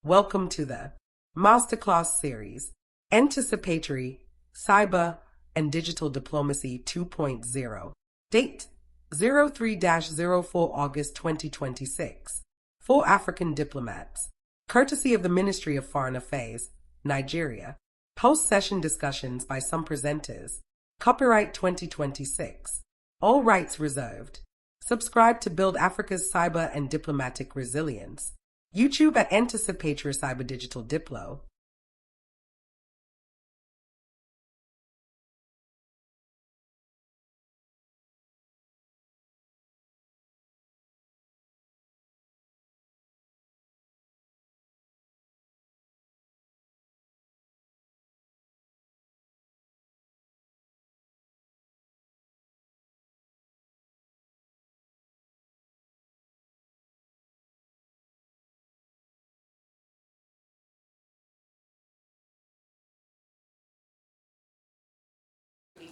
Welcome to the Masterclass Series, Anticipatory, Cyber and Digital Diplomacy 2.0. Date 03-04 August 2026. For African diplomats. Courtesy of the Ministry of Foreign Affairs, Nigeria. Post-session discussions by some presenters. Copyright 2026. All rights reserved. Subscribe to build Africa's cyber and diplomatic resilience. YouTube at Anticipatory Cyber Digital Diplo.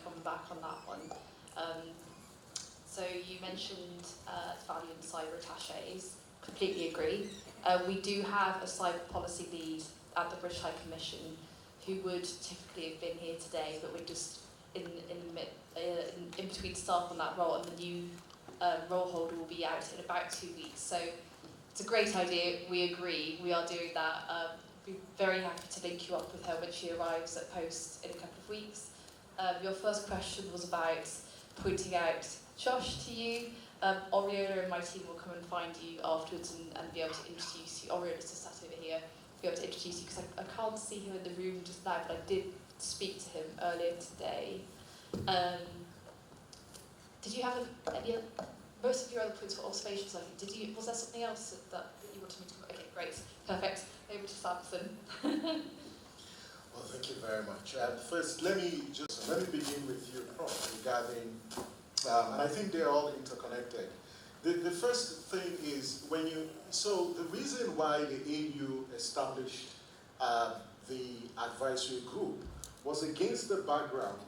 Come back on that one. So you mentioned value in cyber attaches. Completely agree. We do have a cyber policy lead at the British High Commission who would typically have been here today, but we're just in between staff on that role, and the new role holder will be out in about 2 weeks. So it's a great idea. We agree. We are doing that. We'd be very happy to link you up with her when she arrives at Post in a couple of weeks. Your first question was about pointing out Josh to you. Oriola and my team will come and find you afterwards and be able to introduce you. Oriola's just sat over here, be able to introduce you, because I can't see him in the room just now, but I did speak to him earlier today. Did you have any? Most of your other points were observations, I think. Was there something else that you wanted me to? Okay, great, perfect. Over to Samson. Well, thank you very much. First, let me begin with you, Prof, regarding, and I think they're all interconnected. The first thing is so the reason why the AU established the advisory group was against the background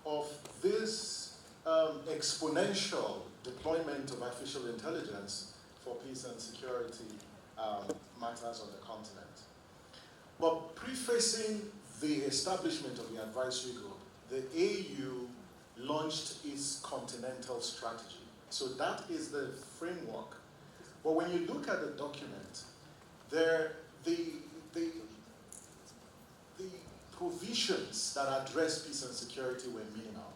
of this exponential deployment of artificial intelligence for peace and security matters on the continent. But prefacing the establishment of the advisory group, the AU launched its continental strategy. So that is the framework. But when you look at the document, the provisions that address peace and security were minimal.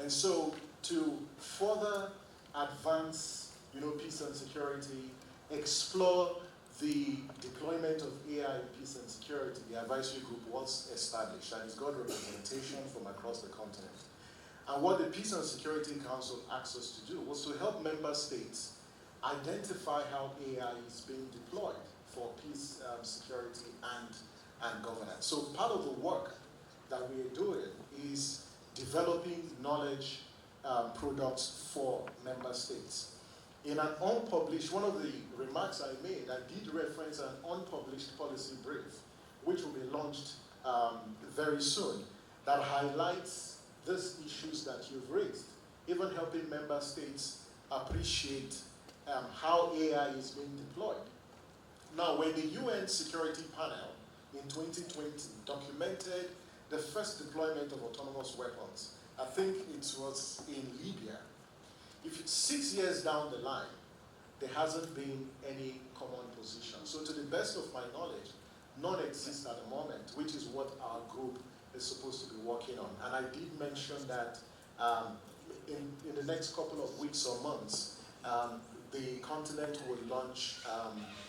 And so to further advance, peace and security, explore the deployment of AI in peace and security, the advisory group was established, and it's got representation from across the continent. And what the Peace and Security Council asked us to do was to help member states identify how AI is being deployed for peace, security, and governance. So part of the work that we are doing is developing knowledge products for member states. In an unpublished, one of the remarks I made, I did reference an unpublished policy brief, which will be launched very soon, that highlights these issues that you've raised, even helping member states appreciate how AI is being deployed. Now, when the UN Security Panel in 2020 documented the first deployment of autonomous weapons, I think it was in Libya. If it's 6 years down the line, there hasn't been any common position. So to the best of my knowledge, none exists at the moment, which is what our group is supposed to be working on. And I did mention that in the next couple of weeks or months, the continent will launch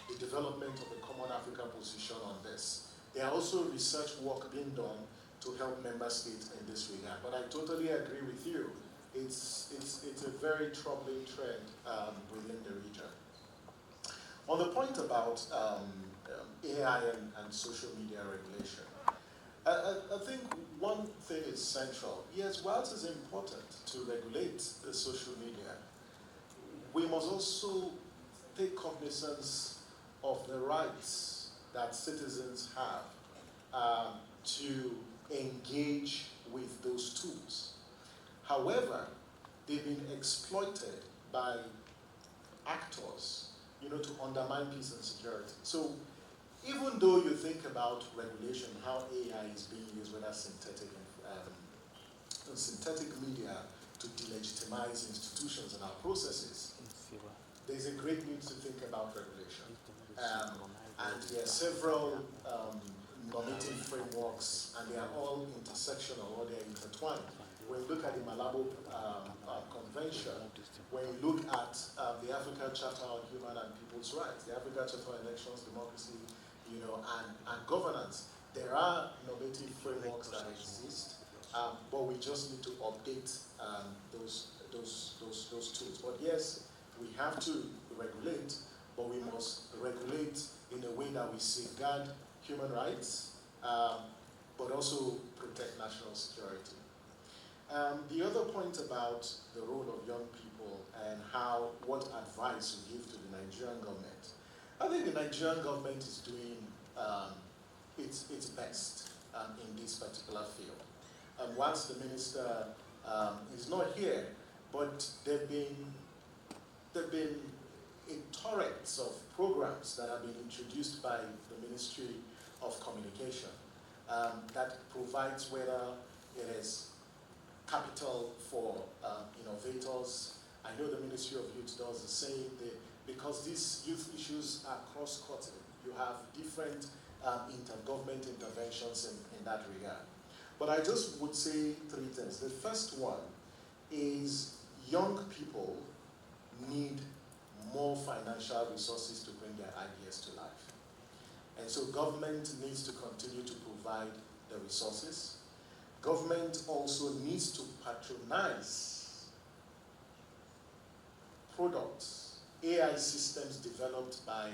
the development of a common African position on this. There are also research work being done to help member states in this regard. But I totally agree with you. It's a very troubling trend within the region. On the point about AI and social media regulation, I think one thing is central. Yes, whilst it's important to regulate the social media, we must also take cognizance of the rights that citizens have to engage with those tools. However, they've been exploited by actors, to undermine peace and security. So even though you think about regulation, how AI is being used, whether synthetic media to delegitimize institutions and our processes, there's a great need to think about regulation. And there are several normative frameworks, and they are all intersectional or they are intertwined. When you look at the Malabo Convention, when you look at the African Charter on Human and People's Rights, the African Charter on Elections, Democracy, and Governance, there are normative frameworks that exist, but we just need to update those tools. But yes, we have to regulate, but we must regulate in a way that we safeguard human rights, but also protect national security. The other point about the role of young people and what advice we give to the Nigerian government. I think the Nigerian government is doing its best in this particular field. And once the minister is not here, but there've been a torrent of programs that have been introduced by the Ministry of Communication that provides, whether it is capital for innovators. I know the Ministry of Youth does the same, because these youth issues are cross-cutting. You have different intergovernment interventions in that regard. But I just would say three things. The first one is young people need more financial resources to bring their ideas to life. And so government needs to continue to provide the resources. Government also needs to patronize products, AI systems developed by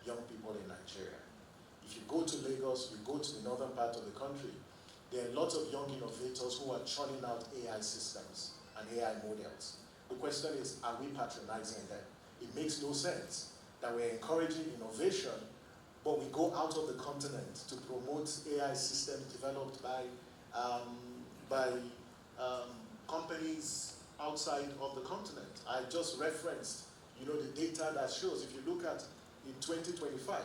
young people in Nigeria. If you go to Lagos, you go to the northern part of the country, there are lots of young innovators who are churning out AI systems and AI models. The question is, are we patronizing them? It makes no sense that we're encouraging innovation, but we go out of the continent to promote AI systems developed by companies outside of the continent. I just referenced, the data that shows, if you look at in 2025,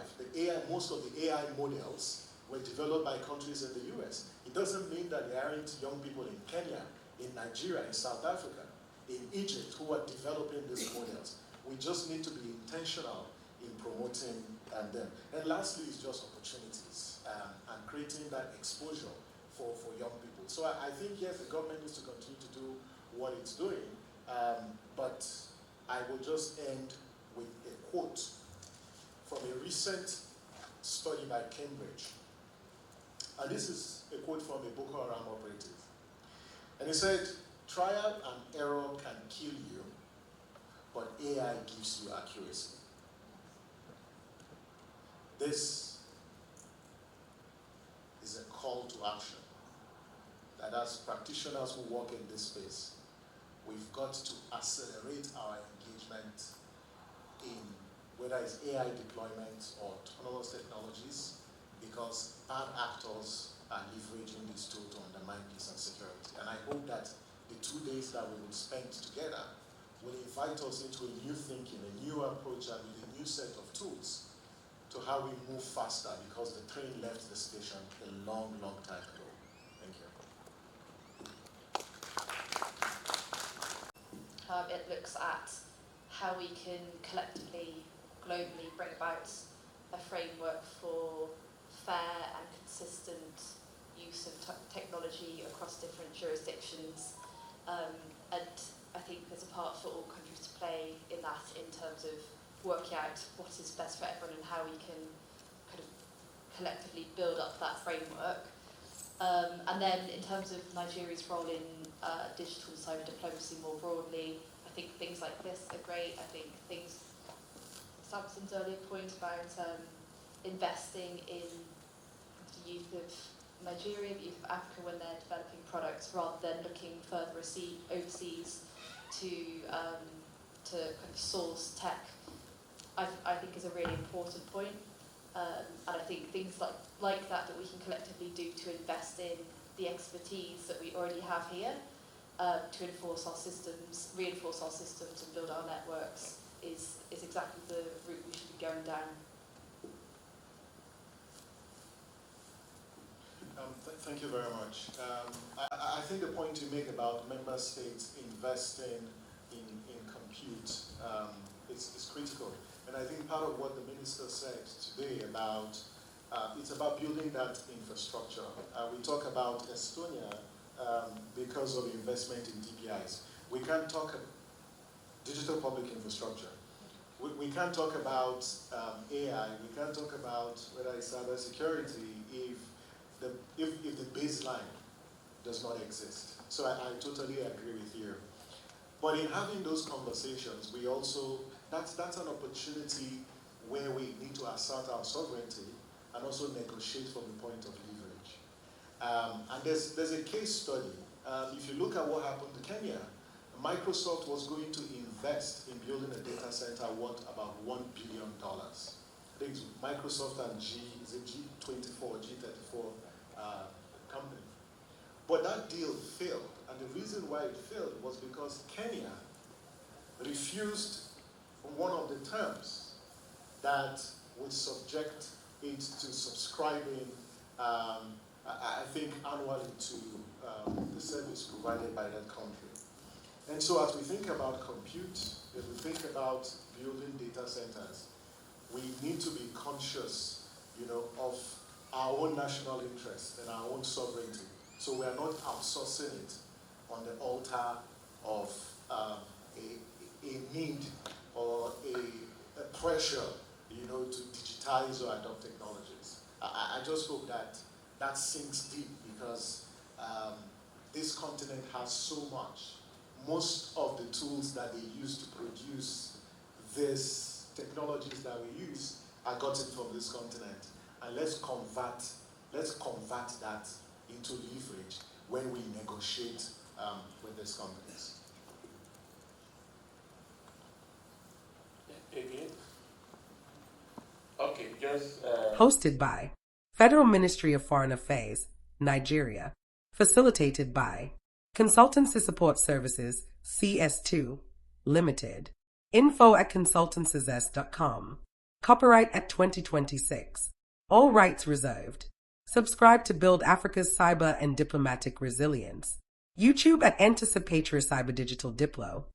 most of the AI models were developed by countries in the US. It doesn't mean that there aren't young people in Kenya, in Nigeria, in South Africa, in Egypt who are developing these models. We just need to be intentional in promoting them. And lastly is just opportunities and creating that exposure for young people. So I think, yes, the government needs to continue to do what it's doing, but I will just end with a quote from a recent study by Cambridge. And this is a quote from a Boko Haram operative. And he said, "Trial and error can kill you, but AI gives you accuracy." This is a call to action, that as practitioners who work in this space, we've got to accelerate our engagement in whether it's AI deployment or autonomous technologies, because bad actors are leveraging this tool to undermine peace and security. And I hope that the 2 days that we will spend together will invite us into a new thinking, a new approach, and with a new set of tools to how we move faster, because the train left the station a long, long time ago. Thank you. It looks at how we can collectively, globally, bring about a framework for fair and consistent use of technology across different jurisdictions. And I think there's a part for all countries to play in that, in terms of working out what is best for everyone and how we can kind of collectively build up that framework. And then in terms of Nigeria's role in digital cyber diplomacy more broadly, I think things like this are great. I think Samson's earlier point about investing in the youth of Nigeria, the youth of Africa when they're developing products, rather than looking further overseas to kind of source tech, I think is a really important point. And I think things like that we can collectively do to invest in the expertise that we already have here, to reinforce our systems, and build our networks is exactly the route we should be going down. Thank you very much. I think the point you make about member states investing in compute is critical. And I think part of what the minister said today about it's about building that infrastructure. We talk about Estonia because of investment in DPIs. We can't talk digital public infrastructure. We can't talk about AI. We can't talk about whether it's cybersecurity if the baseline does not exist. So I totally agree with you. But in having those conversations, we also, that's an opportunity where we need to assert our sovereignty and also negotiate from the point of leverage. And there's a case study. If you look at what happened to Kenya, Microsoft was going to invest in building a data center worth about $1 billion. I think it's Microsoft and G24, G34 company. But that deal failed, and the reason why it failed was because Kenya refused one of the terms that would subject it to subscribing, I think, annually to the service provided by that country. And so as we think about compute, as we think about building data centers, we need to be conscious, of our own national interest and our own sovereignty. So we are not outsourcing it on the altar of a need or a pressure, to digitize or adopt technologies. I just hope that sinks deep because this continent has so much. Most of the tools that they use to produce these technologies that we use are gotten from this continent. And let's convert that into leverage when we negotiate with these companies. Again? Okay, just... Hosted by Federal Ministry of Foreign Affairs, Nigeria. Facilitated by Consultancy Support Services, CS2, Limited. info@consultancys.com. Copyright at 2026. All rights reserved. Subscribe to build Africa's cyber and diplomatic resilience. YouTube at Anticipatory Cyber Digital Diplo.